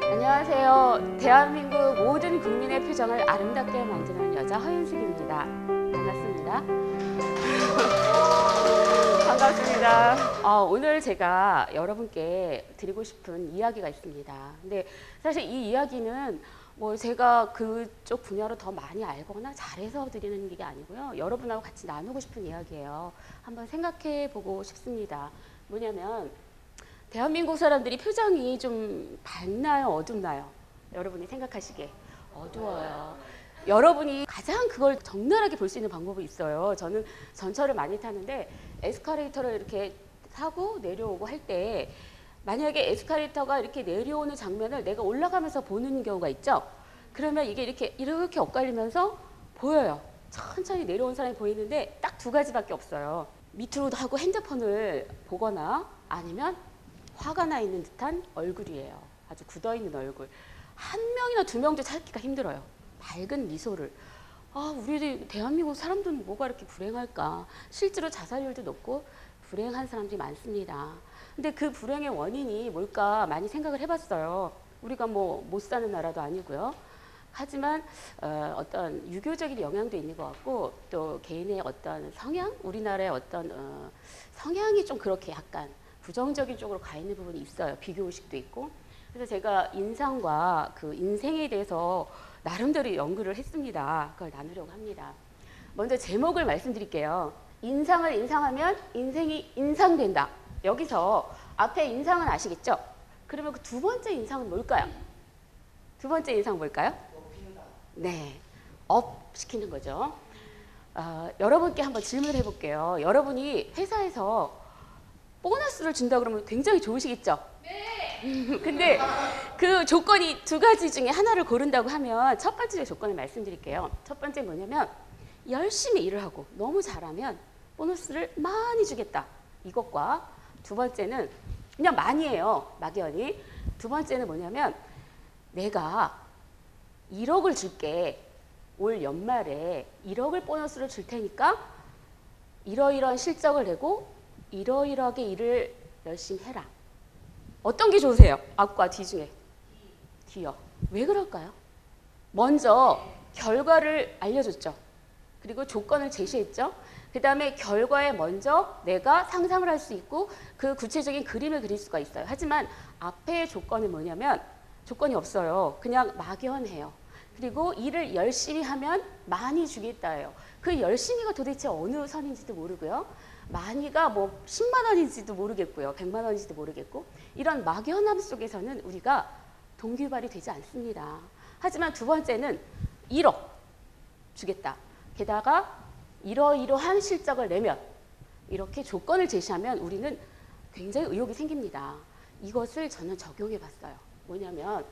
안녕하세요. 대한민국 모든 국민의 표정을 아름답게 만드는 여자 허윤숙입니다. 반갑습니다. 반갑습니다. 오늘 제가 여러분께 드리고 싶은 이야기가 있습니다. 근데 사실 이 이야기는 뭐 제가 그쪽 분야로 더 많이 알거나 잘해서 드리는 게 아니고요. 여러분하고 같이 나누고 싶은 이야기예요. 한번 생각해 보고 싶습니다. 뭐냐면 대한민국 사람들이 표정이 좀 밝나요? 어둡나요? 여러분이 생각하시기에 어두워요. 여러분이 가장 그걸 적나라하게 볼 수 있는 방법이 있어요. 저는 전철을 많이 타는데 에스컬레이터를 이렇게 타고 내려오고 할 때 만약에 에스컬레이터가 이렇게 내려오는 장면을 내가 올라가면서 보는 경우가 있죠. 그러면 이게 이렇게 엇갈리면서 보여요. 천천히 내려온 사람이 보이는데 딱 두 가지밖에 없어요. 밑으로도 하고 핸드폰을 보거나 아니면 화가 나 있는 듯한 얼굴이에요. 아주 굳어있는 얼굴. 한 명이나 두 명도 찾기가 힘들어요. 밝은 미소를. 우리 대한민국 사람들은 뭐가 이렇게 불행할까. 실제로 자살률도 높고 불행한 사람들이 많습니다. 근데 그 불행의 원인이 뭘까 많이 생각을 해봤어요. 우리가 뭐 못 사는 나라도 아니고요. 하지만 어떤 유교적인 영향도 있는 것 같고 또 개인의 어떤 성향, 우리나라의 어떤 성향이 좀 그렇게 약간 부정적인 쪽으로 가 있는 부분이 있어요. 비교의식도 있고. 그래서 제가 인상과 그 인생에 대해서 나름대로 연구를 했습니다. 그걸 나누려고 합니다. 먼저 제목을 말씀드릴게요. 인상을 인상하면 인생이 인상된다. 여기서 앞에 인상은 아시겠죠? 그러면 그 두 번째 인상은 뭘까요? 두 번째 인상은 뭘까요? 네, 업 시키는 거죠. 여러분께 한번 질문을 해볼게요. 여러분이 회사에서 보너스를 준다 그러면 굉장히 좋으시겠죠? 네. 근데 그 조건이 두 가지 중에 하나를 고른다고 하면 첫 번째 조건을 말씀드릴게요. 첫 번째 뭐냐면 열심히 일을 하고 너무 잘하면 보너스를 많이 주겠다. 이것과 두 번째는 그냥 많이예요. 막연히. 두 번째는 뭐냐면 내가 1억을 줄게. 올 연말에 1억을 보너스를 줄 테니까 이러이러한 실적을 내고 이러이러하게 일을 열심히 해라. 어떤 게 좋으세요? 앞과 뒤 중에? 뒤요. 왜 그럴까요? 먼저 결과를 알려줬죠. 그리고 조건을 제시했죠. 그 다음에 결과에 먼저 내가 상상을 할 수 있고 그 구체적인 그림을 그릴 수가 있어요. 하지만 앞에 조건은 뭐냐면 조건이 없어요. 그냥 막연해요. 그리고 일을 열심히 하면 많이 주겠다예요. 그 열심히가 도대체 어느 선인지도 모르고요. 많이가 뭐 10만 원인지도 모르겠고요. 100만 원인지도 모르겠고 이런 막연함 속에서는 우리가 동기부여이 되지 않습니다. 하지만 두 번째는 1억 주겠다. 게다가 이러이러한 실적을 내면 이렇게 조건을 제시하면 우리는 굉장히 의욕이 생깁니다. 이것을 저는 적용해 봤어요. 뭐냐면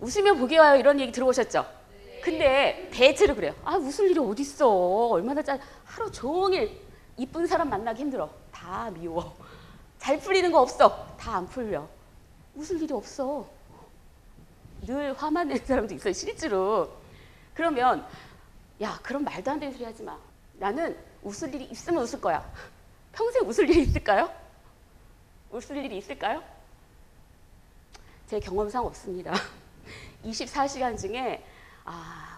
웃으면 복이 와요 이런 얘기 들어보셨죠? 네. 근데 대체로 그래요. 웃을 일이 어딨어. 얼마나 하루 종일 이쁜 사람 만나기 힘들어. 다 미워. 잘 풀리는 거 없어. 다 안 풀려. 웃을 일이 없어. 늘 화만 내는 사람도 있어요. 실제로. 그러면 야 그럼 말도 안 되는 소리 하지 마. 나는 웃을 일이 있으면 웃을 거야. 평생 웃을 일이 있을까요? 웃을 일이 있을까요? 제 경험상 없습니다. 24시간 중에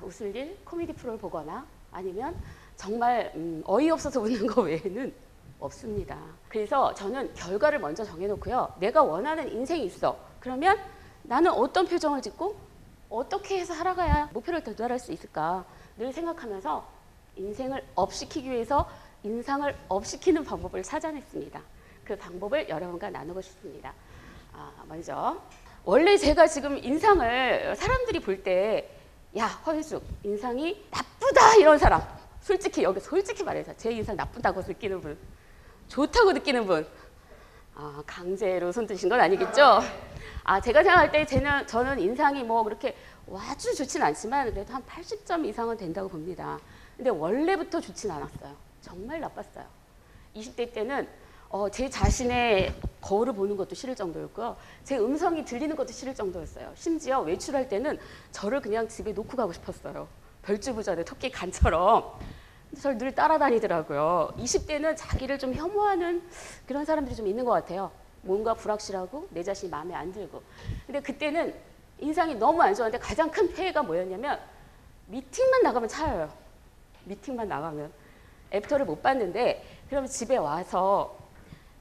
웃을 일, 코미디 프로를 보거나 아니면 정말 어이없어서 웃는 거 외에는 없습니다. 그래서 저는 결과를 먼저 정해놓고요. 내가 원하는 인생이 있어. 그러면 나는 어떤 표정을 짓고 어떻게 해서 살아가야 목표를 도달할 수 있을까 늘 생각하면서 인생을 업시키기 위해서 인상을 업시키는 방법을 찾아냈습니다. 그 방법을 여러분과 나누고 싶습니다. 먼저 원래 제가 지금 인상을 사람들이 볼 때 야 허윤숙 인상이 나쁘다 이런 사람 솔직히 여기 솔직히 말해서 제 인상 나쁘다고 느끼는 분 좋다고 느끼는 분 강제로 손 드신 건 아니겠죠? 제가 생각할 때 저는 인상이 뭐 그렇게 아주 좋진 않지만 그래도 한 80점 이상은 된다고 봅니다. 근데 원래부터 좋진 않았어요. 정말 나빴어요. 20대 때는 제 자신의 거울을 보는 것도 싫을 정도였고요. 제 음성이 들리는 것도 싫을 정도였어요. 심지어 외출할 때는 저를 그냥 집에 놓고 가고 싶었어요. 별주부전에 토끼 간처럼. 저를 늘 따라다니더라고요. 20대는 자기를 좀 혐오하는 그런 사람들이 좀 있는 것 같아요. 뭔가 불확실하고 내 자신이 마음에 안 들고. 근데 그때는 인상이 너무 안 좋았는데 가장 큰 폐해가 뭐였냐면 미팅만 나가면 차여요. 미팅만 나가면. 애프터를 못 받는데 그러면 집에 와서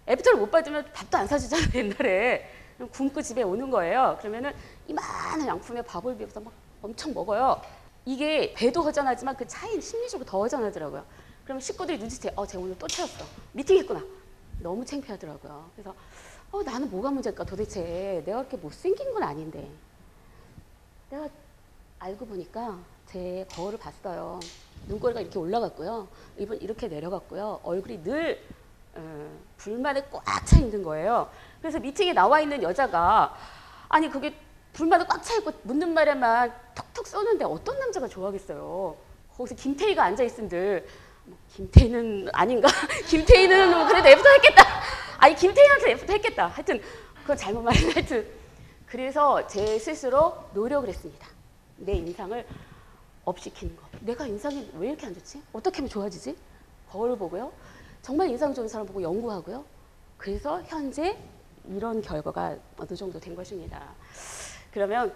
애프터를 못 받으면 밥도 안 사주잖아요. 옛날에. 굶고 집에 오는 거예요. 그러면은 이만한 양푼에 밥을 비워서 막 엄청 먹어요. 이게 배도 허전하지만 그 차이는 심리적으로 더 허전하더라고요. 그러면 식구들이 눈치채요. 쟤 오늘 또 차였어. 미팅했구나. 너무 창피하더라고요. 그래서 나는 뭐가 문제일까 도대체. 내가 그렇게 못생긴 건 아닌데. 내가 알고 보니까 제 거울을 봤어요. 눈꼬리가 이렇게 올라갔고요. 입은 이렇게 내려갔고요. 얼굴이 늘 불만에 꽉 차 있는 거예요. 그래서 미팅에 나와 있는 여자가 아니 그게 불만에 꽉 차 있고 묻는 말에만 톡톡 쏘는데 어떤 남자가 좋아하겠어요. 거기서 김태희가 앉아 있은들 뭐 김태희는 아닌가? 김태희는 뭐 그래도 애프터 했겠다. 아니 김태희한테 애프터 했겠다. 하여튼 그건 잘못 말했네. 하여튼 그래서 제 스스로 노력을 했습니다. 내 인상을 업시키는 거. 내가 인상이 왜 이렇게 안 좋지? 어떻게 하면 좋아지지? 거울 보고요. 정말 인상 좋은 사람 보고 연구하고요. 그래서 현재 이런 결과가 어느 정도 된 것입니다. 그러면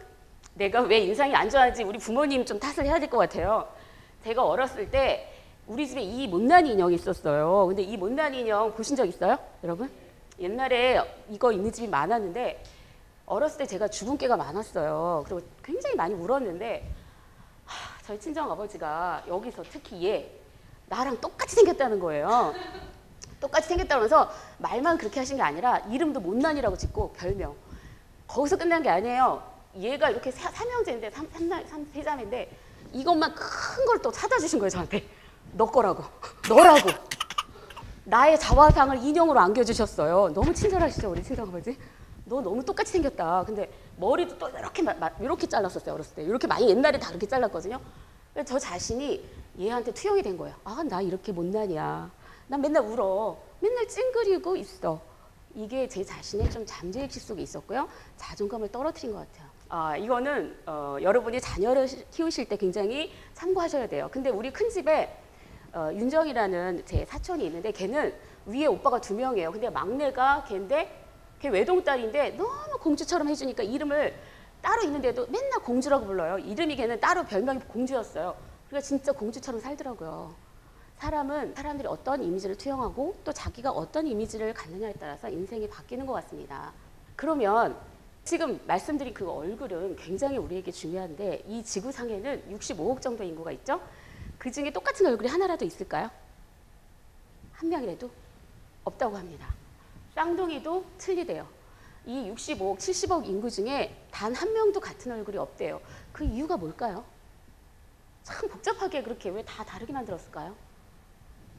내가 왜 인상이 안 좋아하는지 우리 부모님 좀 탓을 해야 될 것 같아요. 제가 어렸을 때 우리 집에 이 못난 인형이 있었어요. 근데 이 못난 인형 보신 적 있어요? 여러분? 옛날에 이거 있는 집이 많았는데 어렸을 때 제가 주근깨가 많았어요. 그리고 굉장히 많이 울었는데 저희 친정 아버지가 여기서 특히 얘 나랑 똑같이 생겼다는 거예요. 똑같이 생겼다면서 말만 그렇게 하신 게 아니라 이름도 못난이라고 짓고 별명. 거기서 끝난 게 아니에요. 얘가 이렇게 삼형제인데 세자매인데 이것만 큰 걸 또 사다 주신 거예요. 저한테. 너 거라고. 너라고. 나의 자화상을 인형으로 안겨주셨어요. 너무 친절하시죠 우리 친정아버지? 너 너무 똑같이 생겼다. 근데 머리도 또 이렇게 잘랐었어요. 어렸을 때. 이렇게 많이 옛날에 다 그렇게 잘랐거든요. 저 자신이 얘한테 투영이 된 거예요. 나 이렇게 못난이야. 난 맨날 울어. 맨날 찡그리고 있어. 이게 제 자신의 좀 잠재의식 속에 있었고요. 자존감을 떨어뜨린 것 같아요. 이거는 여러분이 자녀를 키우실 때 굉장히 참고하셔야 돼요. 근데 우리 큰 집에 윤정이라는 제 사촌이 있는데 걔는 위에 오빠가 2명이에요. 근데 막내가 걔인데 걔 외동딸인데 너무 공주처럼 해주니까 이름을 따로 있는데도 맨날 공주라고 불러요. 이름이 걔는 따로 별명이 공주였어요. 그러니까 진짜 공주처럼 살더라고요. 사람은 사람들이 어떤 이미지를 투영하고 또 자기가 어떤 이미지를 갖느냐에 따라서 인생이 바뀌는 것 같습니다. 그러면 지금 말씀드린 그 얼굴은 굉장히 우리에게 중요한데 이 지구상에는 65억 정도 인구가 있죠? 그 중에 똑같은 얼굴이 하나라도 있을까요? 한 명이라도 없다고 합니다. 쌍둥이도 틀리대요. 이 65억, 70억 인구 중에 단 한 명도 같은 얼굴이 없대요. 그 이유가 뭘까요? 참 복잡하게 그렇게 왜 다 다르게 만들었을까요?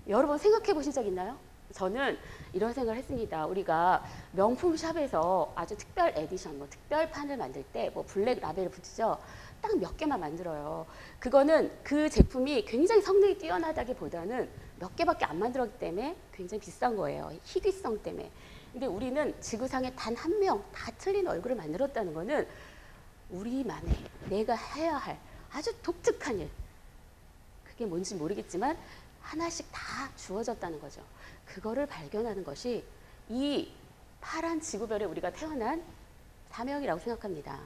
여러 번 생각해 보신 적 있나요? 저는 이런 생각을 했습니다. 우리가 명품 샵에서 아주 특별 에디션, 특별판을 만들 때 블랙 라벨을 붙이죠. 딱 몇 개만 만들어요. 그거는 그 제품이 굉장히 성능이 뛰어나다기보다는 몇 개밖에 안 만들었기 때문에 굉장히 비싼 거예요. 희귀성 때문에. 근데 우리는 지구상에 단 한 명 다 틀린 얼굴을 만들었다는 거는 우리만의 내가 해야 할 아주 독특한 일. 그게 뭔지 모르겠지만 하나씩 다 주어졌다는 거죠. 그거를 발견하는 것이 이 파란 지구별에 우리가 태어난 사명이라고 생각합니다.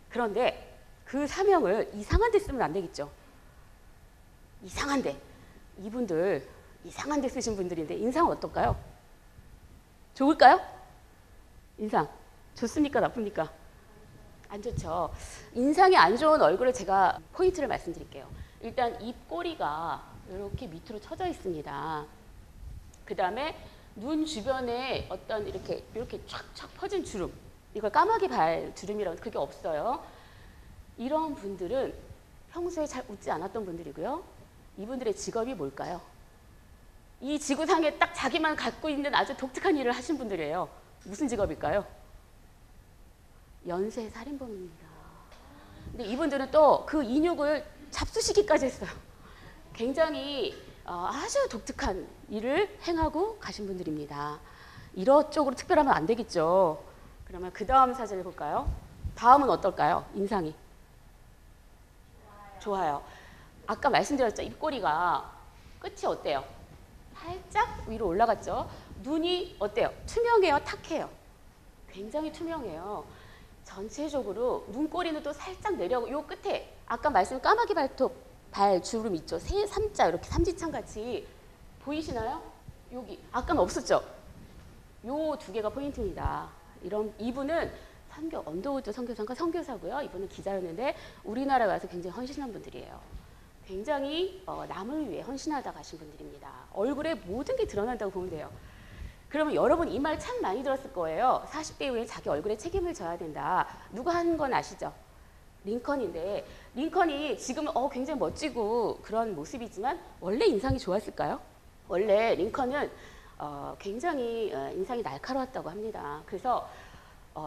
그런데 그 사명을 이상한 데 쓰면 안 되겠죠. 이상한 데. 이분들 이상한 데 쓰신 분들인데 인상은 어떨까요? 좋을까요? 인상 좋습니까? 나쁩니까? 안 좋죠. 인상이 안 좋은 얼굴을 제가 포인트를 말씀드릴게요. 일단 입꼬리가 이렇게 밑으로 처져 있습니다. 그 다음에 눈 주변에 어떤 이렇게 촥촥 퍼진 주름, 이걸 까마귀 발 주름이라고 그게 없어요. 이런 분들은 평소에 잘 웃지 않았던 분들이고요. 이분들의 직업이 뭘까요? 이 지구상에 딱 자기만 갖고 있는 아주 독특한 일을 하신 분들이에요. 무슨 직업일까요? 연쇄 살인범입니다. 근데 이분들은 또 그 인육을 잡수시기까지 했어요. 굉장히 아주 독특한 일을 행하고 가신 분들입니다. 이쪽으로 특별하면 안 되겠죠. 그러면 그 다음 사진을 볼까요? 다음은 어떨까요? 인상이. 좋아요. 아까 말씀드렸죠. 입꼬리가 끝이 어때요? 살짝 위로 올라갔죠. 눈이 어때요? 투명해요? 탁해요? 굉장히 투명해요. 전체적으로 눈꼬리는 또 살짝 내려오고 요 끝에 아까 말씀 까마귀 발톱 발 주름 있죠. 세 삼자 이렇게 삼지창 같이 보이시나요? 여기 아까는 없었죠. 요 두 개가 포인트입니다. 이분은 언더우드 선교사가 선교사고요. 이분은 기자였는데 우리나라에 와서 굉장히 헌신한 분들이에요. 굉장히 남을 위해 헌신하다 가신 분들입니다. 얼굴에 모든 게 드러난다고 보면 돼요. 그러면 여러분 이 말 참 많이 들었을 거예요. 40대 이후에 자기 얼굴에 책임을 져야 된다. 누가 한 건 아시죠? 링컨인데 링컨이 지금은 굉장히 멋지고 그런 모습이지만 원래 인상이 좋았을까요? 원래 링컨은 굉장히 인상이 날카로웠다고 합니다. 그래서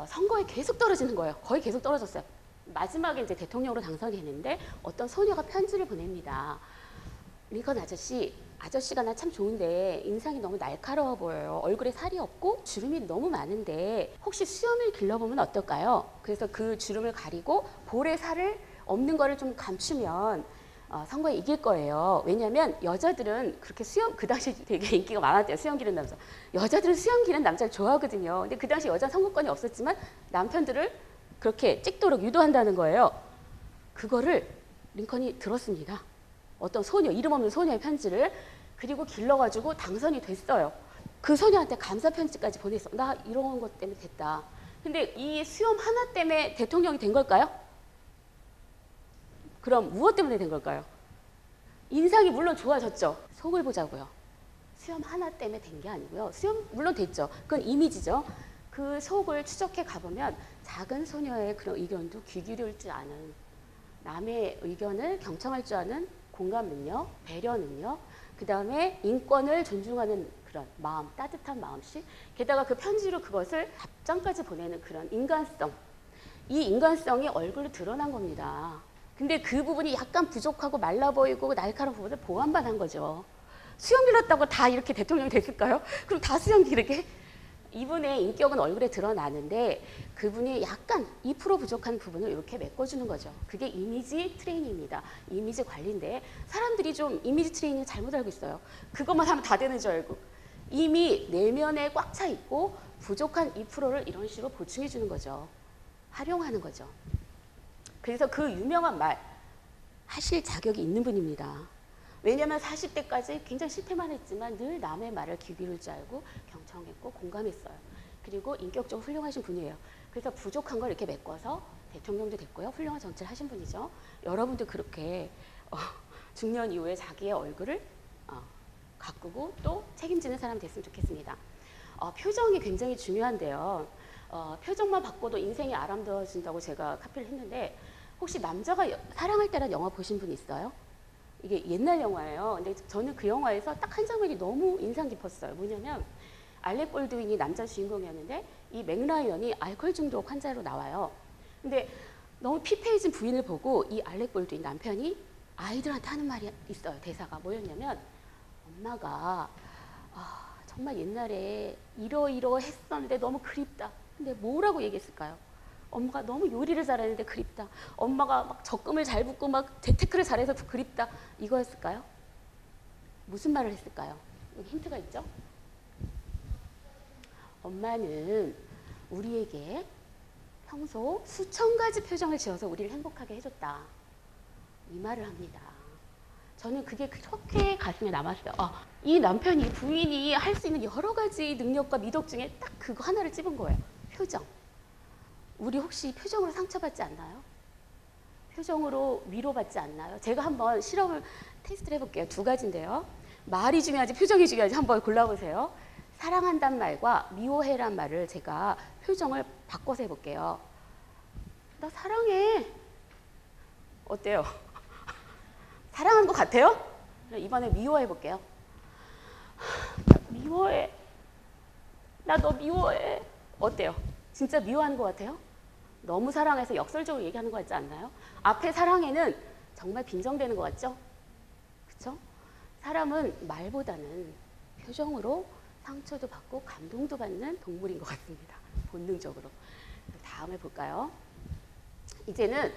선거에 계속 떨어지는 거예요. 거의 계속 떨어졌어요. 마지막에 이제 대통령으로 당선이 됐는데 어떤 소녀가 편지를 보냅니다. 링컨 아저씨가 나 참 좋은데 인상이 너무 날카로워 보여요. 얼굴에 살이 없고 주름이 너무 많은데 혹시 수염을 길러보면 어떨까요? 그래서 그 주름을 가리고 볼에 살을 없는 거를 좀 감추면 선거에 이길 거예요. 왜냐하면 여자들은 그렇게 그 당시 되게 인기가 많았대요. 수염 기른 남자. 여자들은 수염 기른 남자를 좋아하거든요. 근데 그 당시 여자 선거권이 없었지만 남편들을 그렇게 찍도록 유도한다는 거예요. 그거를 링컨이 들었습니다. 어떤 소녀, 이름 없는 소녀의 편지를. 그리고 길러가지고 당선이 됐어요. 그 소녀한테 감사 편지까지 보냈어. 나 이런 것 때문에 됐다. 근데 이 수염 하나 때문에 대통령이 된 걸까요? 그럼 무엇 때문에 된 걸까요? 인상이 물론 좋아졌죠. 속을 보자고요. 수염 하나 때문에 된 게 아니고요. 수염 물론 됐죠. 그건 이미지죠. 그 속을 추적해 가보면 작은 소녀의 그런 의견도 귀 기울일 줄 아는, 남의 의견을 경청할 줄 아는 공감 능력, 배려 능력, 그 다음에 인권을 존중하는 그런 마음, 따뜻한 마음씨, 게다가 그 편지로 그것을 답장까지 보내는 그런 인간성, 이 인간성이 얼굴로 드러난 겁니다. 근데 그 부분이 약간 부족하고 말라 보이고 날카로운 부분을 보완만 한 거죠. 수염 길렀다고 다 이렇게 대통령이 됐을까요? 그럼 다 수염 기르게? 이분의 인격은 얼굴에 드러나는데 그분이 약간 2% 부족한 부분을 이렇게 메꿔주는 거죠. 그게 이미지 트레이닝입니다. 이미지 관리인데 사람들이 좀 이미지 트레이닝 잘못 알고 있어요. 그것만 하면 다 되는 줄 알고. 이미 내면에 꽉 차 있고 부족한 2%를 이런 식으로 보충해 주는 거죠. 활용하는 거죠. 그래서 그 유명한 말 하실 자격이 있는 분입니다. 왜냐하면 40대까지 굉장히 실패만 했지만 늘 남의 말을 귀 기울일 줄 알고 경청했고 공감했어요. 그리고 인격적으로 훌륭하신 분이에요. 그래서 부족한 걸 이렇게 메꿔서 대통령도 됐고요. 훌륭한 정치를 하신 분이죠. 여러분도 그렇게 중년 이후에 자기의 얼굴을 가꾸고 또 책임지는 사람이 됐으면 좋겠습니다. 표정이 굉장히 중요한데요. 표정만 바꿔도 인생이 아름다워진다고 제가 카피를 했는데 혹시 남자가 사랑할 때라는 영화 보신 분 있어요? 이게 옛날 영화예요. 근데 저는 그 영화에서 딱 한 장면이 너무 인상 깊었어요. 뭐냐면 알렉 볼드윈이 남자 주인공이었는데 이 맥라이언이 알코올 중독 환자로 나와요. 근데 너무 피폐해진 부인을 보고 이 알렉 볼드윈 남편이 아이들한테 하는 말이 있어요. 대사가 뭐였냐면 엄마가 정말 옛날에 이러이러했었는데 너무 그립다. 근데 뭐라고 얘기했을까요? 엄마가 너무 요리를 잘했는데 그립다. 엄마가 막 적금을 잘 붓고 막 재테크를 잘해서 그립다. 이거였을까요? 무슨 말을 했을까요? 여기 힌트가 있죠? 엄마는 우리에게 평소 수천 가지 표정을 지어서 우리를 행복하게 해줬다. 이 말을 합니다. 저는 그게 그렇게 가슴에 남았어요. 이 남편이, 부인이 할 수 있는 여러 가지 능력과 미덕 중에 딱 그거 하나를 찝은 거예요. 표정. 우리 혹시 표정으로 상처받지 않나요? 표정으로 위로받지 않나요? 제가 한번 실험을 테스트를 해볼게요. 2가지인데요. 말이 중요하지 표정이 중요하지 한번 골라보세요. 사랑한다는 말과 미워해란 말을 제가 표정을 바꿔서 해볼게요. 나 사랑해. 어때요? 사랑하는 것 같아요? 이번에 미워해 볼게요. 나 미워해. 나 너 미워해. 어때요? 진짜 미워하는 것 같아요? 너무 사랑해서 역설적으로 얘기하는 것 같지 않나요? 앞에 사랑해는 정말 빈정되는 것 같죠? 그렇죠? 사람은 말보다는 표정으로 상처도 받고 감동도 받는 동물인 것 같습니다. 본능적으로. 다음에 볼까요? 이제는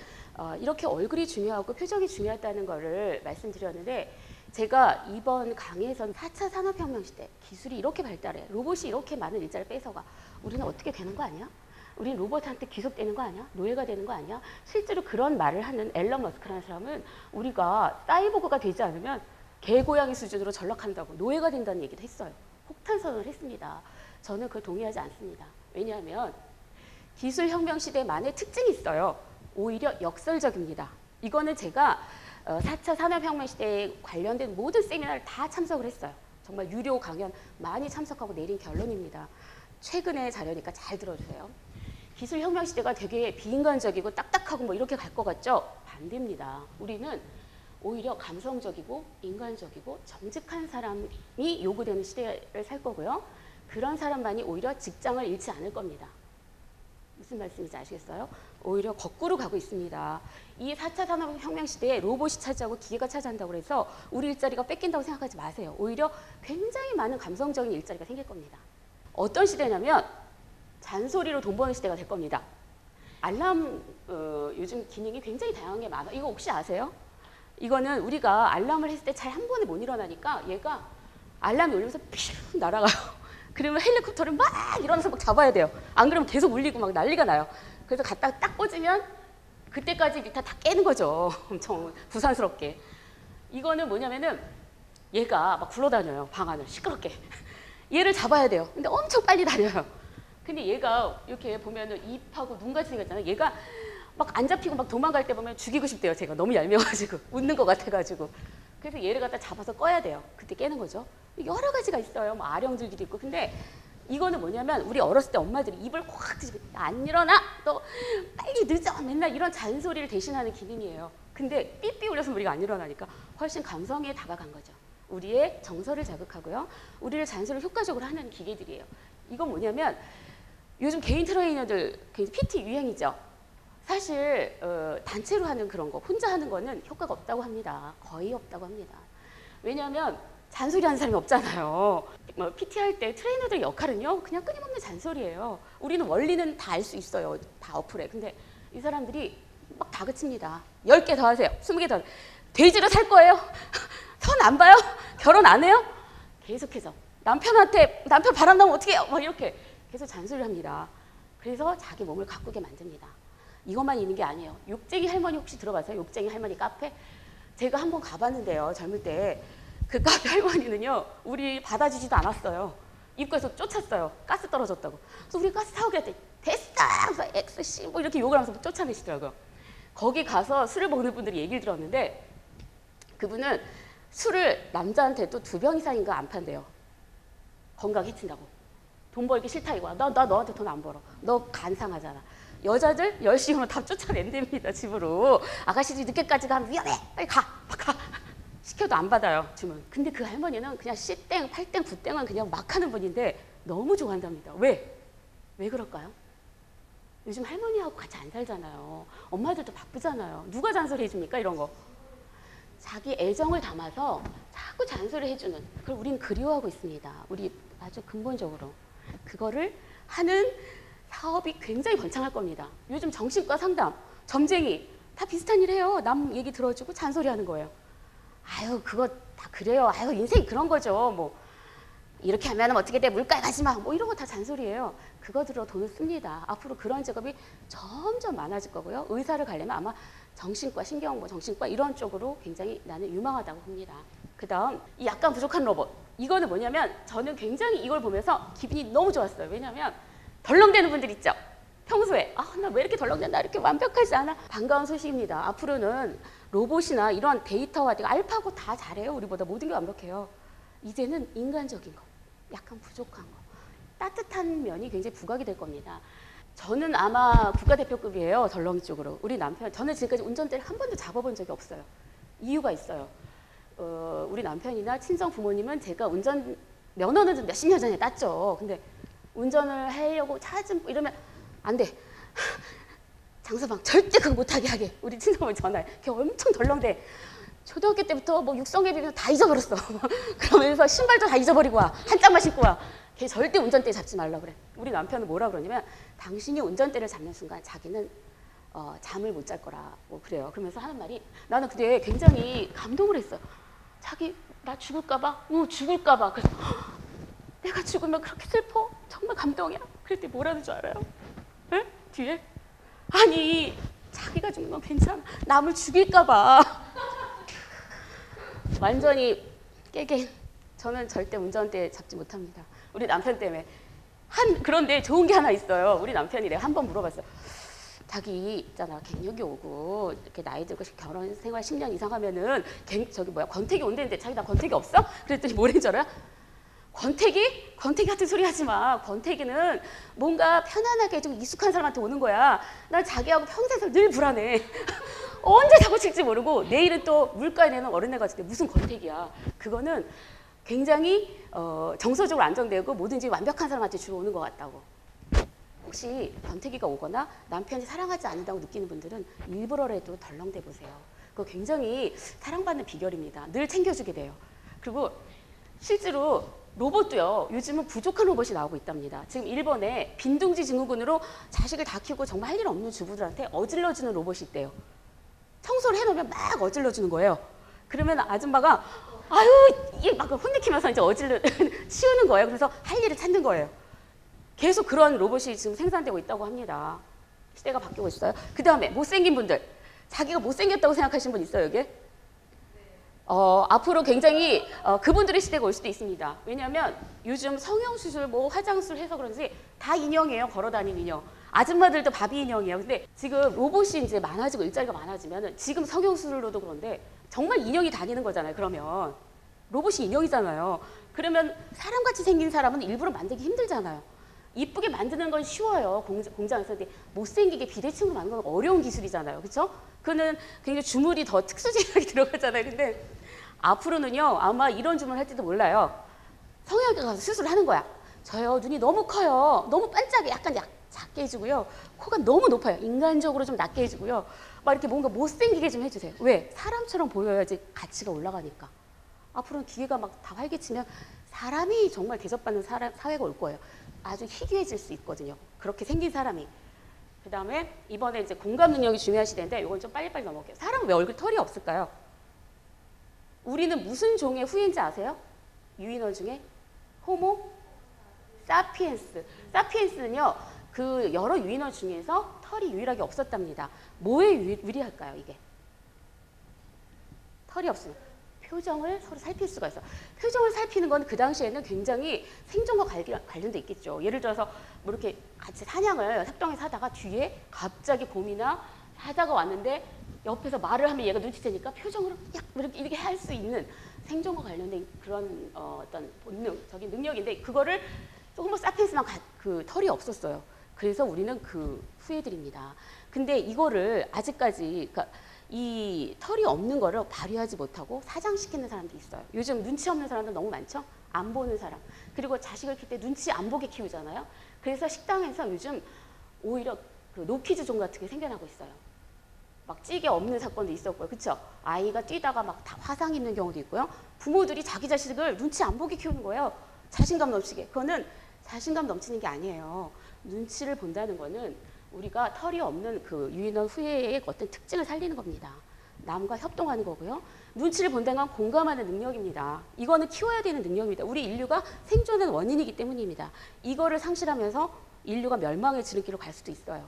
이렇게 얼굴이 중요하고 표정이 중요하다는 것을 말씀드렸는데 제가 이번 강의에서는 4차 산업혁명 시대 기술이 이렇게 발달해 로봇이 이렇게 많은 일자리를 뺏어가 우리는 어떻게 되는 거 아니야? 우린 로봇한테 귀속되는 거 아니야? 노예가 되는 거 아니야? 실제로 그런 말을 하는 앨런 머스크라는 사람은 우리가 사이보그가 되지 않으면 개고양이 수준으로 전락한다고 노예가 된다는 얘기도 했어요. 폭탄 선언을 했습니다. 저는 그걸 동의하지 않습니다. 왜냐하면 기술혁명 시대만의 특징이 있어요. 오히려 역설적입니다. 이거는 제가 4차 산업혁명 시대에 관련된 모든 세미나를 다 참석을 했어요. 정말 유료 강연 많이 참석하고 내린 결론입니다. 최근의 자료니까 잘 들어주세요. 기술혁명 시대가 되게 비인간적이고 딱딱하고 뭐 이렇게 갈 것 같죠? 반대입니다. 우리는 오히려 감성적이고 인간적이고 정직한 사람이 요구되는 시대를 살 거고요. 그런 사람만이 오히려 직장을 잃지 않을 겁니다. 무슨 말씀인지 아시겠어요? 오히려 거꾸로 가고 있습니다. 이 4차 산업혁명 시대에 로봇이 차지하고 기계가 차지한다고 해서 우리 일자리가 뺏긴다고 생각하지 마세요. 오히려 굉장히 많은 감성적인 일자리가 생길 겁니다. 어떤 시대냐면 잔소리로 돈 버는 시대가 될 겁니다. 알람 요즘 기능이 굉장히 다양한 게 많아요. 이거 혹시 아세요? 이거는 우리가 알람을 했을 때 잘 한 번에 못 일어나니까 얘가 알람이 울리면서 삐 날아가요. 그러면 헬리콥터를 막 일어나서 막 잡아야 돼요. 안 그러면 계속 울리고 막 난리가 나요. 그래서 갖다가 딱 꽂으면 그때까지 리타 다 깨는 거죠. 엄청 부산스럽게. 이거는 뭐냐면은 얘가 막 굴러다녀요. 방 안을 시끄럽게. 얘를 잡아야 돼요. 근데 엄청 빨리 다녀요. 근데 얘가 이렇게 보면은 입하고 눈 같이 생겼잖아요. 얘가 막 안 잡히고 막 도망갈 때 보면 죽이고 싶대요. 제가 너무 얄미워가지고 웃는 것 같아가지고. 그래서 얘를 갖다 잡아서 꺼야 돼요. 그때 깨는 거죠. 여러 가지가 있어요. 뭐 아령들도 있고. 근데 이거는 뭐냐면 우리 어렸을 때 엄마들이 입을 확 뒤집어 안 일어나? 너 빨리 늦어? 맨날 이런 잔소리를 대신하는 기능이에요. 근데 삐삐 울려서 우리가 안 일어나니까 훨씬 감성에 다가간 거죠. 우리의 정서를 자극하고요. 우리를 잔소리를 효과적으로 하는 기계들이에요. 이건 뭐냐면 요즘 개인 트레이너들 PT 유행이죠. 사실 단체로 하는 그런 거, 혼자 하는 거는 효과가 없다고 합니다. 거의 없다고 합니다. 왜냐하면 잔소리하는 사람이 없잖아요. PT 할 때 트레이너들의 역할은요. 그냥 끊임없는 잔소리예요. 우리는 원리는 다 알 수 있어요. 다 어플에. 근데 이 사람들이 막 다그칩니다. 10개 더 하세요. 20개 더. 돼지로 살 거예요? 선 안 봐요? 결혼 안 해요? 계속해서. 남편한테 남편 바람 나면 어떻게 해요? 막 이렇게 계속 잔소리를 합니다. 그래서 자기 몸을 가꾸게 만듭니다. 이것만 있는 게 아니에요. 욕쟁이 할머니 혹시 들어봤어요? 욕쟁이 할머니 카페? 제가 한번 가봤는데요. 젊을 때. 그 카페 할머니는요. 우리 받아주지도 않았어요. 입구에서 쫓았어요. 가스 떨어졌다고. 그래서 우리 가스 사오게 했더니 됐어! 그래서 XC 뭐 이렇게 욕을 하면서 쫓아내시더라고요. 거기 가서 술을 먹는 분들이 얘기를 들었는데 그분은 술을 남자한테도 2병 이상인가 안 판대요. 건강 해친다고. 돈 벌기 싫다 이거야. 나 너한테 돈 안 벌어. 너 간상하잖아. 여자들 10시 오면 다 쫓아낸답니다. 집으로. 아가씨들이 늦게까지 가면 위험해. 빨리 가. 막 가. 시켜도 안 받아요. 주문. 근데 그 할머니는 그냥 C땡, 8땡, 9땡은 그냥 막 하는 분인데 너무 좋아한답니다. 왜? 왜 그럴까요? 요즘 할머니하고 같이 안 살잖아요. 엄마들도 바쁘잖아요. 누가 잔소리 해줍니까? 이런 거. 자기 애정을 담아서 자꾸 잔소리 해주는 그걸 우리는 그리워하고 있습니다. 우리 아주 근본적으로. 그거를 하는 사업이 굉장히 번창할 겁니다. 요즘 정신과 상담, 점쟁이 다 비슷한 일 해요. 남 얘기 들어주고 잔소리하는 거예요. 아유 그거 다 그래요. 아유 인생이 그런 거죠. 뭐 이렇게 하면 어떻게 돼? 물가에 가지 마. 뭐 이런 거 다 잔소리예요. 그거 들어 돈을 씁니다. 앞으로 그런 직업이 점점 많아질 거고요. 의사를 가려면 아마 정신과, 신경뭐 정신과 이런 쪽으로 굉장히 나는 유망하다고 봅니다. 그 다음 이 약간 부족한 로봇. 이거는 뭐냐면 저는 굉장히 이걸 보면서 기분이 너무 좋았어요. 왜냐하면 덜렁대는 분들 있죠. 평소에 나 왜 이렇게 덜렁댄다 이렇게 완벽하지 않아. 반가운 소식입니다. 앞으로는 로봇이나 이런 데이터화 알파고 다 잘해요. 우리보다 모든 게 완벽해요. 이제는 인간적인 거, 약간 부족한 거, 따뜻한 면이 굉장히 부각이 될 겁니다. 저는 아마 국가대표급이에요. 덜렁이 쪽으로. 우리 남편, 저는 지금까지 운전대를 한 번도 잡아본 적이 없어요. 이유가 있어요. 우리 남편이나 친정 부모님은 제가 운전 면허는 좀 몇십 년 전에 땄죠. 근데 운전을 하려고 차 좀 이러면 안 돼. 장서방 절대 그거 못하게 하게. 우리 친정어머니 전화해. 걔 엄청 덜렁대. 초등학교 때부터 뭐 육성예비면 다 잊어버렸어. 그러면서 신발도 다 잊어버리고 와. 한 짝만 신고 와. 걔 절대 운전대 잡지 말라 그래. 우리 남편은 뭐라 그러냐면 당신이 운전대를 잡는 순간 자기는 잠을 못 잘 거라 뭐 그래요. 그러면서 하는 말이 나는 그때 굉장히 감동을 했어요. 자기 나 죽을까 봐? 죽을까 봐. 그래서 내가 죽으면 그렇게 슬퍼? 정말 감동이야. 그랬더니 뭐라는 줄 알아요? 에? 뒤에? 아니 자기가 죽는 건 괜찮아. 남을 죽일까 봐. 완전히 깨게. 저는 절대 운전대 잡지 못합니다. 우리 남편 때문에. 그런데 좋은 게 하나 있어요. 우리 남편이 내가 한 번 물어봤어요. 자기 있잖아 갱년기 오고 이렇게 나이 들고 결혼 생활 10년 이상 하면은 권태기 온다는데 자기 나 권태기 없어? 그랬더니 뭐라는 줄 알아? 권태기? 권태기 같은 소리 하지 마. 권태기는 뭔가 편안하게 좀 익숙한 사람한테 오는 거야. 난 자기하고 평생 늘 불안해. 언제 사고 칠지 모르고 내일은 또 물가에 내는 어린애 같은데 무슨 권태기야. 그거는 굉장히 정서적으로 안정되고 뭐든지 완벽한 사람한테 주로 오는 것 같다고. 혹시 권태기가 오거나 남편이 사랑하지 않는다고 느끼는 분들은 일부러라도 덜렁대 보세요. 그거 굉장히 사랑받는 비결입니다. 늘 챙겨주게 돼요. 그리고 실제로 로봇도요. 요즘은 부족한 로봇이 나오고 있답니다. 지금 일본에 빈둥지 증후군으로 자식을 다 키우고 정말 할 일 없는 주부들한테 어질러주는 로봇이 있대요. 청소를 해놓으면 막 어질러주는 거예요. 그러면 아줌마가 아유 이게 막 혼내키면서 이제 치우는 거예요. 그래서 할 일을 찾는 거예요. 계속 그런 로봇이 지금 생산되고 있다고 합니다. 시대가 바뀌고 있어요. 그 다음에 못생긴 분들. 자기가 못생겼다고 생각하시는 분 있어요, 여기? 앞으로 굉장히 그분들의 시대가 올 수도 있습니다. 왜냐하면 요즘 성형수술, 뭐 화장술 해서 그런지 다 인형이에요. 걸어다니는 인형. 아줌마들도 바비 인형이에요. 근데 지금 로봇이 이제 많아지고 일자리가 많아지면 지금 성형수술로도 그런데 정말 인형이 다니는 거잖아요. 그러면 로봇이 인형이잖아요. 그러면 사람같이 생긴 사람은 일부러 만들기 힘들잖아요. 이쁘게 만드는 건 쉬워요. 공장에서. 근데 못생기게 비대칭으로 만드는 건 어려운 기술이잖아요. 그렇죠? 그거는 굉장히 주물이 더 특수 제작이 들어가잖아요. 근데 앞으로는요. 아마 이런 주문을 할지도 몰라요. 성형외과 가서 수술을 하는 거야. 저요. 눈이 너무 커요. 너무 반짝이 약간 작게 해주고요. 코가 너무 높아요. 인간적으로 좀 낮게 해주고요. 막 이렇게 뭔가 못생기게 좀 해주세요. 왜? 사람처럼 보여야지 가치가 올라가니까. 앞으로는 기회가 막 다 활개치면 사람이 정말 대접받는 사회가 올 거예요. 아주 희귀해질 수 있거든요. 그렇게 생긴 사람이. 그 다음에 이번에 이제 공감 능력이 중요한 시대인데 이건 좀 빨리빨리 넘어갈게요. 사람은 왜 얼굴 털이 없을까요? 우리는 무슨 종의 후예인지 아세요? 유인원 중에? 호모? 사피엔스. 사피엔스는요. 그 여러 유인원 중에서 털이 유일하게 없었답니다. 뭐에 유리할까요, 이게? 털이 없으면. 표정을 서로 살필 수가 있어. 표정을 살피는 건 그 당시에는 굉장히 생존과 관련돼 있겠죠. 예를 들어서 뭐 이렇게 같이 사냥을 합동해서 하다가 뒤에 갑자기 곰이나 사자가 왔는데 옆에서 말을 하면 얘가 눈치채니까 표정으로 이렇게 할 수 있는 생존과 관련된 그런 어떤 본능적인 능력인데 그거를 조금 사피엔스만 그 털이 없었어요. 그래서 우리는 그 후예들입니다. 근데 이거를 아직까지 그러니까 이 털이 없는 거를 발휘하지 못하고 사장시키는 사람도 있어요. 요즘 눈치 없는 사람도 너무 많죠? 안 보는 사람. 그리고 자식을 키울 때 눈치 안 보게 키우잖아요. 그래서 식당에서 요즘 오히려 그 노키즈 존 같은 게 생겨나고 있어요. 막 찌개 없는 사건도 있었고요. 그렇죠? 아이가 뛰다가 막 다 화상 입는 경우도 있고요. 부모들이 자기 자식을 눈치 안 보게 키우는 거예요. 자신감 넘치게. 그거는 자신감 넘치는 게 아니에요. 눈치를 본다는 거는 우리가 털이 없는 그 유인원 후예의 어떤 특징을 살리는 겁니다. 남과 협동하는 거고요. 눈치를 본다는 건 공감하는 능력입니다. 이거는 키워야 되는 능력입니다. 우리 인류가 생존의 원인이기 때문입니다. 이거를 상실하면서 인류가 멸망의 지름길로 갈 수도 있어요.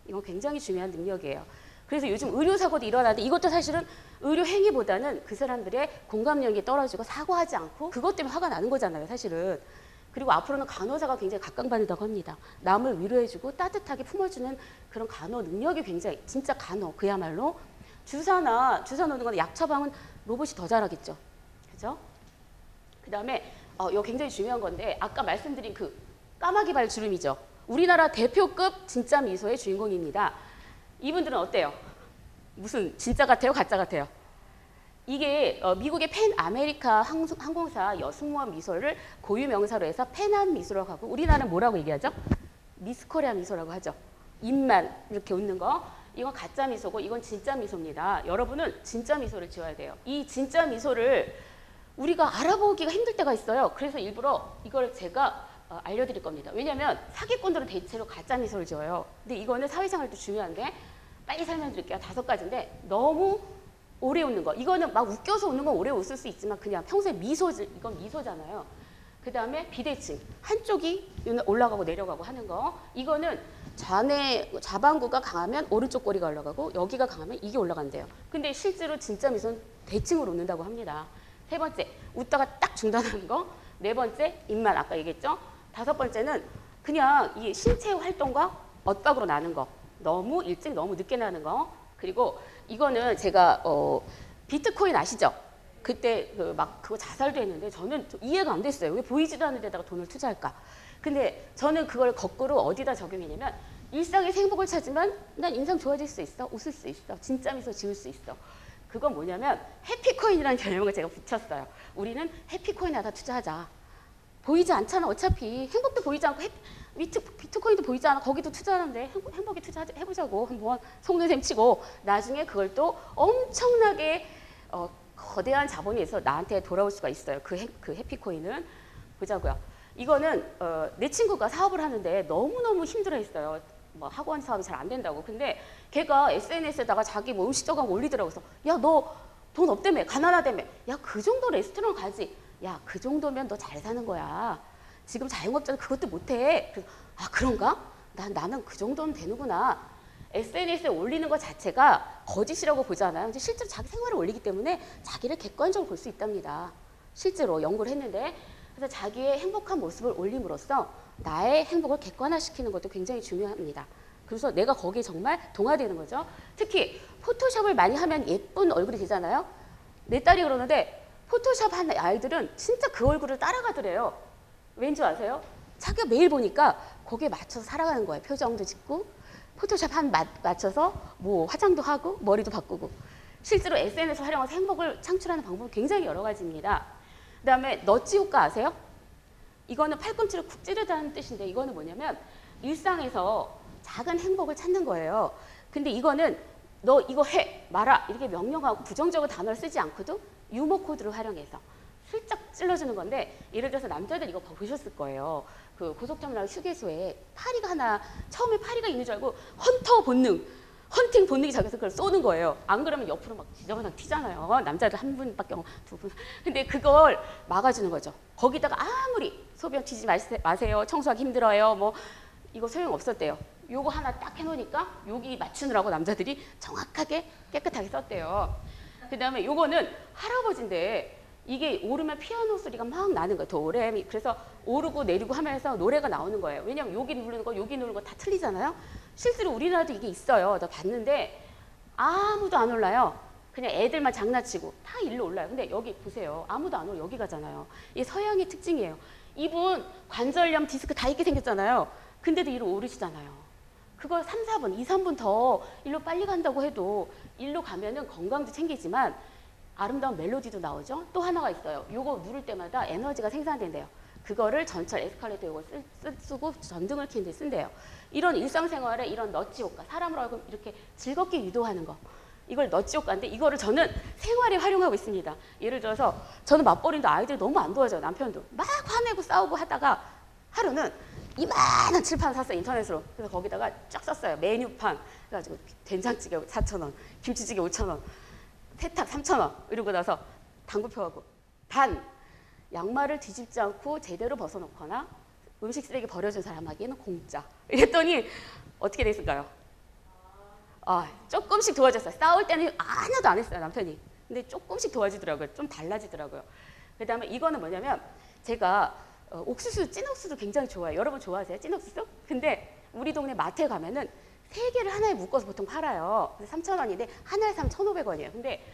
이건 굉장히 중요한 능력이에요. 그래서 요즘 의료사고도 일어나는데 이것도 사실은 의료 행위보다는 그 사람들의 공감력이 떨어지고 사고하지 않고 그것 때문에 화가 나는 거잖아요. 사실은. 그리고 앞으로는 간호사가 굉장히 각광받는다고 합니다. 남을 위로해주고 따뜻하게 품어주는 그런 간호 능력이 굉장히 진짜 간호 그야말로 주사 놓는 거는 약 처방은 로봇이 더 잘하겠죠. 그죠? 그 다음에 이거 굉장히 중요한 건데 아까 말씀드린 그 까마귀 발 주름이죠. 우리나라 대표급 진짜 미소의 주인공입니다. 이분들은 어때요? 무슨 진짜 같아요? 가짜 같아요? 이게 미국의 팬 아메리카 항공사 승무원 미소를 고유 명사로 해서 팬한 미소라고 하고 우리나라는 뭐라고 얘기하죠? 미스 코리아 미소라고 하죠. 입만 이렇게 웃는 거. 이건 가짜 미소고 이건 진짜 미소입니다. 여러분은 진짜 미소를 지어야 돼요. 이 진짜 미소를 우리가 알아보기가 힘들 때가 있어요. 그래서 일부러 이걸 제가 알려드릴 겁니다. 왜냐하면 사기꾼들은 대체로 가짜 미소를 지어요. 근데 이거는 사회생활도 중요한데 빨리 설명드릴게요. 5가지인데 너무 오래 웃는 거. 이거는 막 웃겨서 웃는 건 오래 웃을 수 있지만 그냥 평소에 이건 미소잖아요. 그 다음에 비대칭. 한쪽이 올라가고 내려가고 하는 거. 이거는 좌반구가 강하면 오른쪽 꼬리가 올라가고 여기가 강하면 이게 올라간대요. 근데 실제로 진짜 미소는 대칭으로 웃는다고 합니다. 세 번째, 웃다가 딱 중단하는 거. 네 번째, 입만 아까 얘기했죠. 다섯 번째는 그냥 이 신체 활동과 엇박으로 나는 거. 너무 일찍 너무 늦게 나는 거. 그리고 이거는 제가 비트코인 아시죠? 그때 막 그거 자살도 했는데 저는 이해가 안 됐어요. 왜 보이지도 않는 데다가 돈을 투자할까? 근데 저는 그걸 거꾸로 어디다 적용했냐면 일상에서 행복을 찾으면 난 인상 좋아질 수 있어. 웃을 수 있어. 진짜 미소 지을 수 있어. 그건 뭐냐면 해피코인이라는 개념을 제가 붙였어요. 우리는 해피코인에 다 투자하자. 보이지 않잖아. 어차피 행복도 보이지 않고 비트코인도 보이지 않아. 거기도 투자하는데 행복에 투자해보자고 한번 속는셈 치고 나중에 그걸 또 엄청나게 거대한 자본이 있어 나한테 돌아올 수가 있어요. 그 해피코인은 보자고요. 이거는 내 친구가 사업을 하는데 너무너무 힘들어했어요. 뭐 학원 사업이 잘 안 된다고. 근데 걔가 SNS에다가 자기 뭐 음식 저강 올리더라고. 그래서 야, 너 돈 없다며, 가난하다며. 야, 그 정도 레스토랑 가지. 야, 그 정도면 너 잘 사는 거야. 지금 자영업자는 그것도 못해. 그래서 아, 그런가? 나는 그 정도는 되는구나. SNS에 올리는 것 자체가 거짓이라고 보잖아요. 근데 실제로 자기 생활을 올리기 때문에 자기를 객관적으로 볼 수 있답니다. 실제로 연구를 했는데. 그래서 자기의 행복한 모습을 올림으로써 나의 행복을 객관화시키는 것도 굉장히 중요합니다. 그래서 내가 거기에 정말 동화되는 거죠. 특히 포토샵을 많이 하면 예쁜 얼굴이 되잖아요. 내 딸이 그러는데 포토샵 한 아이들은 진짜 그 얼굴을 따라가더래요. 왠지 아세요? 자기가 매일 보니까 거기에 맞춰서 살아가는 거예요. 표정도 짓고 포토샵 한 맞춰서 뭐 화장도 하고 머리도 바꾸고. 실제로 SNS를 활용해서 행복을 창출하는 방법은 굉장히 여러 가지입니다. 그 다음에 너찌 효과 아세요? 이거는 팔꿈치를 쿡 찌르다는 뜻인데 이거는 뭐냐면 일상에서 작은 행복을 찾는 거예요. 근데 이거는 너 이거 해, 마라 이렇게 명령하고 부정적인 단어를 쓰지 않고도 유머 코드를 활용해서 슬쩍 찔러주는 건데 예를 들어서 남자들 이거 보셨을 거예요. 그 고속터미널 휴게소에 파리가 하나 처음에 파리가 있는 줄 알고 헌팅 본능이 작용해서 그걸 쏘는 거예요. 안 그러면 옆으로 막 지저분하게 튀잖아요. 남자들 한 분밖에 두 분. 근데 그걸 막아주는 거죠. 거기다가 아무리 소변 튀지 마세요. 청소하기 힘들어요. 뭐 이거 소용없었대요. 요거 하나 딱 해놓으니까 여기 맞추느라고 남자들이 정확하게 깨끗하게 썼대요. 그 다음에 요거는 할아버지인데 이게 오르면 피아노 소리가 막 나는 거예요. 도레미. 그래서 오르고 내리고 하면서 노래가 나오는 거예요. 왜냐면 여기 누르는 거 여기 누르는 거 다 틀리잖아요. 실제로 우리나라도 이게 있어요. 나 봤는데 아무도 안 올라요. 그냥 애들만 장난치고 다 일로 올라요. 근데 여기 보세요. 아무도 안 올라. 여기 가잖아요. 이게 서양의 특징이에요. 이분 관절염 디스크 다 있게 생겼잖아요. 근데도 이로 오르시잖아요. 그걸 3, 4분, 2, 3분 더 일로 빨리 간다고 해도 일로 가면은 건강도 챙기지만 아름다운 멜로디도 나오죠. 또 하나가 있어요. 요거 누를 때마다 에너지가 생산된대요. 그거를 전철 에스컬레이터 요거 쓰고 전등을 켜는 데 쓴대요. 이런 일상생활에 이런 너치 효과, 사람을 이렇게 즐겁게 유도하는 거. 이걸 너치 효과인데 이거를 저는 생활에 활용하고 있습니다. 예를 들어서 저는 맞벌이인데 아이들이 너무 안 도와줘요. 남편도. 막 화내고 싸우고 하다가 하루는 이만한 칠판 샀어요. 인터넷으로. 그래서 거기다가 쫙 썼어요. 메뉴판. 그래가지고 된장찌개 4,000원, 김치찌개 5,000원, 세탁 3,000원 이러고 나서 당구표하고 단 양말을 뒤집지 않고 제대로 벗어놓거나 음식 쓰레기 버려준 사람에게는 공짜. 이랬더니 어떻게 됐을까요? 조금씩 도와줬어요. 싸울 때는 하나도 안 했어요, 남편이. 근데 조금씩 도와주더라고요. 좀 달라지더라고요. 그 다음에 이거는 뭐냐면 제가 옥수수, 찐 옥수수 굉장히 좋아해요. 여러분 좋아하세요? 찐 옥수수? 근데 우리 동네 마트에 가면은 3개를 하나에 묶어서 보통 팔아요. 그래서 3,000원인데 하나에 사면 1,500원이에요. 근데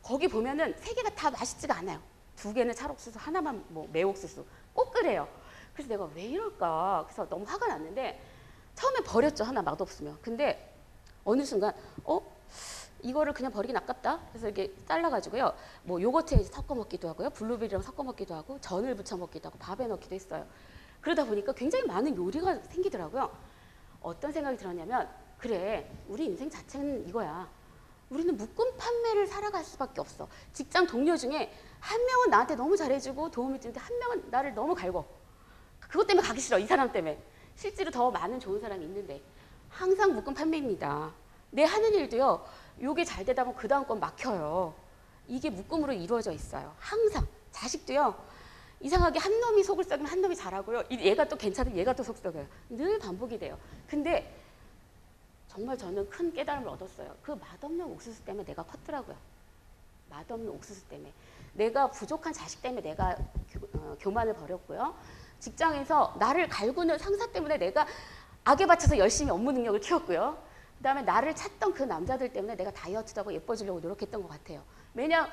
거기 보면은 3개가 다 맛있지가 않아요. 2개는 찰옥수수, 하나만 뭐 매옥수수. 꼭 그래요. 그래서 내가 왜 이럴까? 그래서 너무 화가 났는데 처음에 버렸죠. 하나 맛없으면. 근데 어느 순간 이거를 그냥 버리긴 아깝다. 그래서 이렇게 잘라가지고요. 뭐 요거트에 섞어 먹기도 하고요. 블루베리랑 섞어 먹기도 하고 전을 부쳐 먹기도 하고 밥에 넣기도 했어요. 그러다 보니까 굉장히 많은 요리가 생기더라고요. 어떤 생각이 들었냐면 그래, 우리 인생 자체는 이거야. 우리는 묶음 판매를 살아갈 수밖에 없어. 직장 동료 중에 한 명은 나한테 너무 잘해주고 도움을 주는데 한 명은 나를 너무 갈고. 그것 때문에 가기 싫어. 이 사람 때문에. 실제로 더 많은 좋은 사람이 있는데 항상 묶음 판매입니다. 내 하는 일도요. 요게 잘 되다 보면 그 다음 건 막혀요. 이게 묶음으로 이루어져 있어요. 항상. 자식도요. 이상하게 한 놈이 속을 썩이면 한 놈이 잘하고요. 얘가 또 괜찮으면 얘가 또 속 썩여요. 늘 반복이 돼요. 근데 정말 저는 큰 깨달음을 얻었어요. 그 맛없는 옥수수 때문에 내가 컸더라고요. 맛없는 옥수수 때문에. 내가 부족한 자식 때문에 내가 교만을 버렸고요. 직장에서 나를 갈구는 상사 때문에 내가 악에 바쳐서 열심히 업무 능력을 키웠고요. 그다음에 나를 찾던 그 남자들 때문에 내가 다이어트도 하고 예뻐지려고 노력했던 것 같아요. 맨날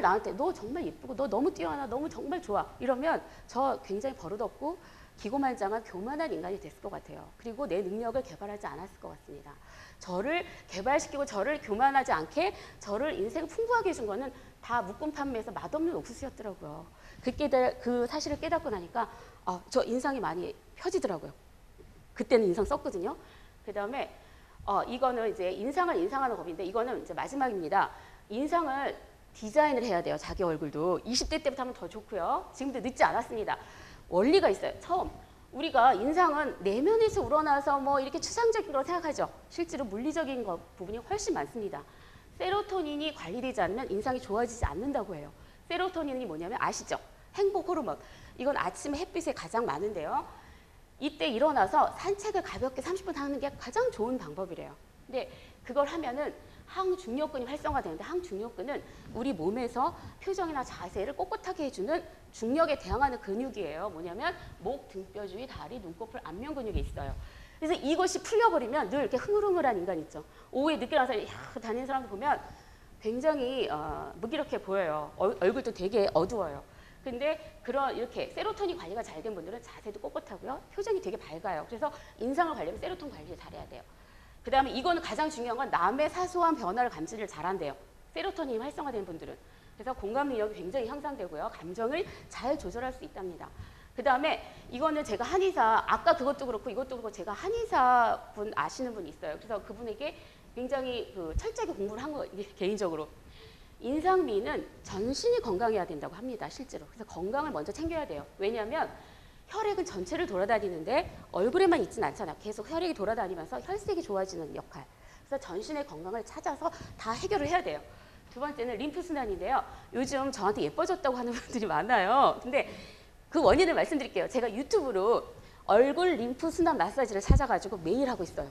나한테 너 정말 예쁘고 너 너무 뛰어나 너무 정말 좋아 이러면 저 굉장히 버릇없고 기고만장한 교만한 인간이 됐을 것 같아요. 그리고 내 능력을 개발하지 않았을 것 같습니다. 저를 개발시키고 저를 교만하지 않게 저를 인생을 풍부하게 해준 거는 다 묶음 판매에서 맛없는 옥수수였더라고요. 그 사실을 깨닫고 나니까 저 인상이 많이 펴지더라고요. 그때는 인상 썼거든요. 그 다음에 이거는 이제 인상을 인상하는 법인데 이거는 이제 마지막입니다. 인상을 디자인을 해야 돼요. 자기 얼굴도 20대 때부터 하면 더 좋고요. 지금도 늦지 않았습니다. 원리가 있어요. 처음 우리가 인상은 내면에서 우러나서 뭐 이렇게 추상적인 걸 생각하죠. 실제로 물리적인 부분이 훨씬 많습니다. 세로토닌이 관리되지 않으면 인상이 좋아지지 않는다고 해요. 세로토닌이 뭐냐면 아시죠? 행복 호르몬. 이건 아침에 햇빛에 가장 많은데요. 이때 일어나서 산책을 가볍게 30분 하는 게 가장 좋은 방법이래요. 근데 그걸 하면은 항중력근이 활성화되는데 항중력근은 우리 몸에서 표정이나 자세를 꼿꼿하게 해주는 중력에 대항하는 근육이에요. 뭐냐면 목, 등뼈 주위, 다리, 눈꺼풀, 안면 근육이 있어요. 그래서 이것이 풀려버리면 늘 이렇게 흐물흐물한 인간 있죠. 오후에 늦게 나서 다니는 사람들 보면 굉장히 무기력해 보여요. 얼굴도 되게 어두워요. 근데 이렇게 세로토닌 관리가 잘 된 분들은 자세도 꼿꼿하고요. 표정이 되게 밝아요. 그래서 인상을 관리하면 세로토닌 관리를 잘해야 돼요. 그 다음에 이거는 가장 중요한 건 남의 사소한 변화를 감지를 잘한대요. 세로토닌이 활성화된 분들은. 그래서 공감 능력이 굉장히 향상되고요. 감정을 잘 조절할 수 있답니다. 그 다음에 이거는 제가 한의사, 아까 그것도 그렇고 이것도 그렇고 제가 한의사 분 아시는 분이 있어요. 그래서 그분에게 굉장히 철저하게 공부를 한 거 개인적으로. 인상미는 전신이 건강해야 된다고 합니다. 실제로. 그래서 건강을 먼저 챙겨야 돼요. 왜냐하면 혈액은 전체를 돌아다니는데 얼굴에만 있지는 않잖아요. 계속 혈액이 돌아다니면서 혈색이 좋아지는 역할. 그래서 전신의 건강을 찾아서 다 해결을 해야 돼요. 두 번째는 림프순환인데요. 요즘 저한테 예뻐졌다고 하는 분들이 많아요. 근데 그 원인을 말씀드릴게요. 제가 유튜브로 얼굴 림프순환 마사지를 찾아가지고 매일 하고 있어요.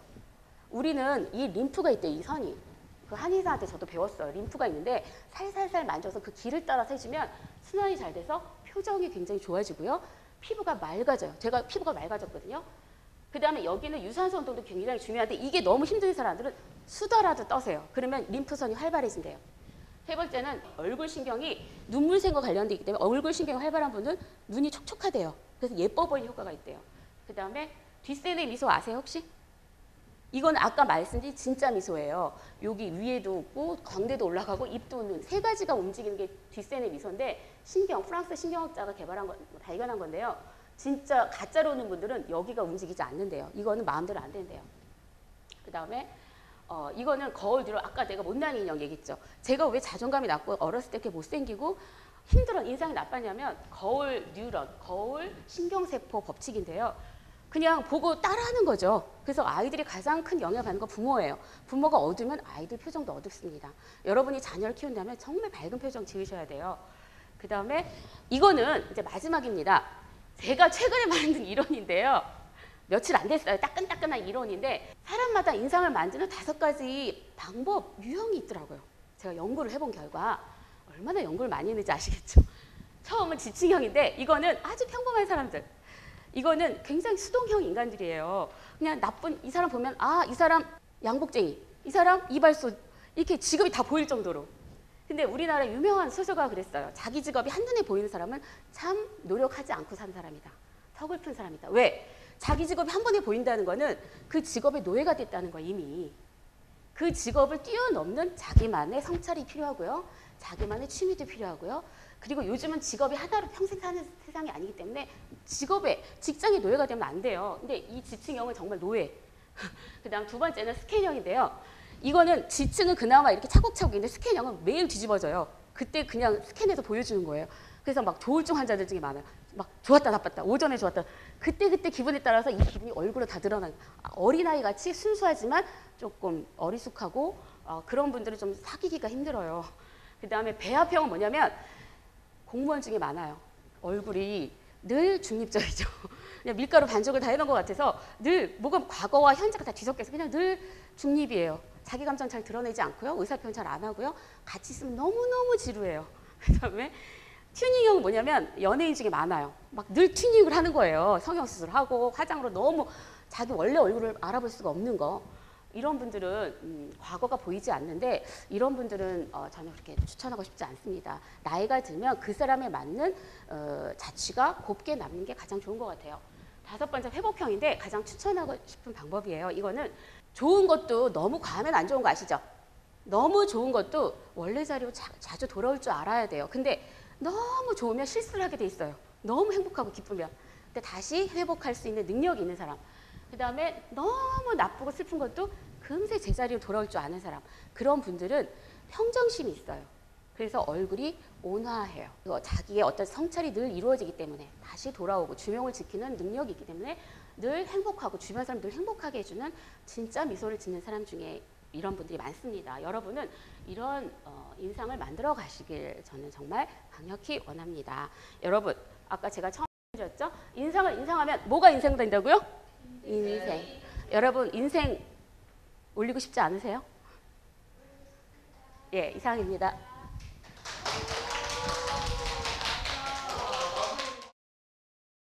우리는 이 림프가 있대요. 이 선이. 그 한의사한테 저도 배웠어요. 림프가 있는데 살살살 만져서 그 길을 따라서 해주면 순환이 잘 돼서 표정이 굉장히 좋아지고요. 피부가 맑아져요. 제가 피부가 맑아졌거든요. 그 다음에 여기는 유산소 운동도 굉장히 중요한데 이게 너무 힘든 사람들은 수다라도 떠세요. 그러면 림프선이 활발해진대요. 세 번째는 얼굴 신경이 눈물샘과 관련되어 있기 때문에 얼굴 신경이 활발한 분은 눈이 촉촉하대요. 그래서 예뻐 보이는 효과가 있대요. 그 다음에 뒷세네 미소 아세요 혹시? 이건 아까 말씀드린 진짜 미소예요. 여기 위에도 웃고 광대도 올라가고 입도 웃는 세 가지가 움직이는 게 뒷세네 미소인데 프랑스 신경학자가 발견한 건데요. 진짜 가짜로 오는 분들은 여기가 움직이지 않는데요. 이거는 마음대로 안 된대요. 그 다음에 이거는 거울 뒤로 아까 내가 못난 인형 얘기했죠. 제가 왜 자존감이 낮고 어렸을 때 이렇게 못생기고 힘들어 인상이 나빴냐면 거울 뉴런, 거울 신경세포 법칙인데요. 그냥 보고 따라하는 거죠. 그래서 아이들이 가장 큰 영향을 받는 건 부모예요. 부모가 어두면 아이들 표정도 어둡습니다. 여러분이 자녀를 키운다면 정말 밝은 표정 지으셔야 돼요. 그 다음에 이거는 이제 마지막입니다. 제가 최근에 만든 이론인데요. 며칠 안 됐어요. 따끈따끈한 이론인데 사람마다 인상을 만드는 5가지 방법, 유형이 있더라고요. 제가 연구를 해본 결과 얼마나 연구를 많이 했는지 아시겠죠? 처음은 지층형인데 이거는 아주 평범한 사람들. 이거는 굉장히 수동형 인간들이에요. 그냥 나쁜 이 사람 보면 이 사람 양복쟁이, 이 사람 이발소 이렇게 직업이 다 보일 정도로. 근데 우리나라 유명한 소설가가 그랬어요. 자기 직업이 한눈에 보이는 사람은 참 노력하지 않고 산 사람이다. 서글픈 사람이다. 왜? 자기 직업이 한 번에 보인다는 거는 그 직업의 노예가 됐다는 거야 이미. 그 직업을 뛰어넘는 자기만의 성찰이 필요하고요. 자기만의 취미도 필요하고요. 그리고 요즘은 직업이 하나로 평생 사는 세상이 아니기 때문에 직장의 노예가 되면 안 돼요. 근데 이 지층형은 정말 노예. 그 다음 두 번째는 스캔형인데요. 이거는 지층은 그나마 이렇게 차곡차곡인데 스캔형은 매일 뒤집어져요. 그때 그냥 스캔해서 보여주는 거예요. 그래서 막 조울증 환자들 중에 많아요. 막 좋았다 나빴다 오전에 좋았다 그때 기분에 따라서 이 기분이 얼굴에 다 드러나는 어린아이 같이 순수하지만 조금 어리숙하고 그런 분들은 좀 사귀기가 힘들어요. 그 다음에 배합형은 뭐냐면 공무원 중에 많아요. 얼굴이 늘 중립적이죠. 그냥 밀가루 반죽을 다 해놓은 것 같아서 늘 뭐가 과거와 현재가 다 뒤섞여서 그냥 늘 중립이에요. 자기 감정 잘 드러내지 않고요. 의사 표현 잘 안 하고요. 같이 있으면 너무너무 지루해요. 그다음에 튜닝형은 뭐냐면 연예인 중에 많아요. 막 늘 튜닝을 하는 거예요. 성형수술하고 화장으로 너무 자기 원래 얼굴을 알아볼 수가 없는 거. 이런 분들은 과거가 보이지 않는데 이런 분들은 저는 그렇게 추천하고 싶지 않습니다. 나이가 들면 그 사람에 맞는 자취가 곱게 남는 게 가장 좋은 것 같아요. 5번째 회복형인데 가장 추천하고 싶은 방법이에요. 이거는 좋은 것도 너무 과하면 안 좋은 거 아시죠? 너무 좋은 것도 원래 자리로 자주 돌아올 줄 알아야 돼요. 근데 너무 좋으면 실수를 하게 돼 있어요. 너무 행복하고 기쁘면. 근데 다시 회복할 수 있는 능력이 있는 사람. 그 다음에 너무 나쁘고 슬픈 것도 금세 제자리로 돌아올 줄 아는 사람. 그런 분들은 평정심이 있어요. 그래서 얼굴이 온화해요. 자기의 어떤 성찰이 늘 이루어지기 때문에 다시 돌아오고 주명을 지키는 능력이 있기 때문에 늘 행복하고 주변 사람 늘 행복하게 해주는 진짜 미소를 짓는 사람 중에 이런 분들이 많습니다. 여러분은 이런 인상을 만들어 가시길 저는 정말 강력히 원합니다. 여러분, 아까 제가 처음 드렸죠? 인상을 인상하면 뭐가 인생된다고요? 인생. 여러분, 인생 올리고 싶지 않으세요? 예, 이상입니다.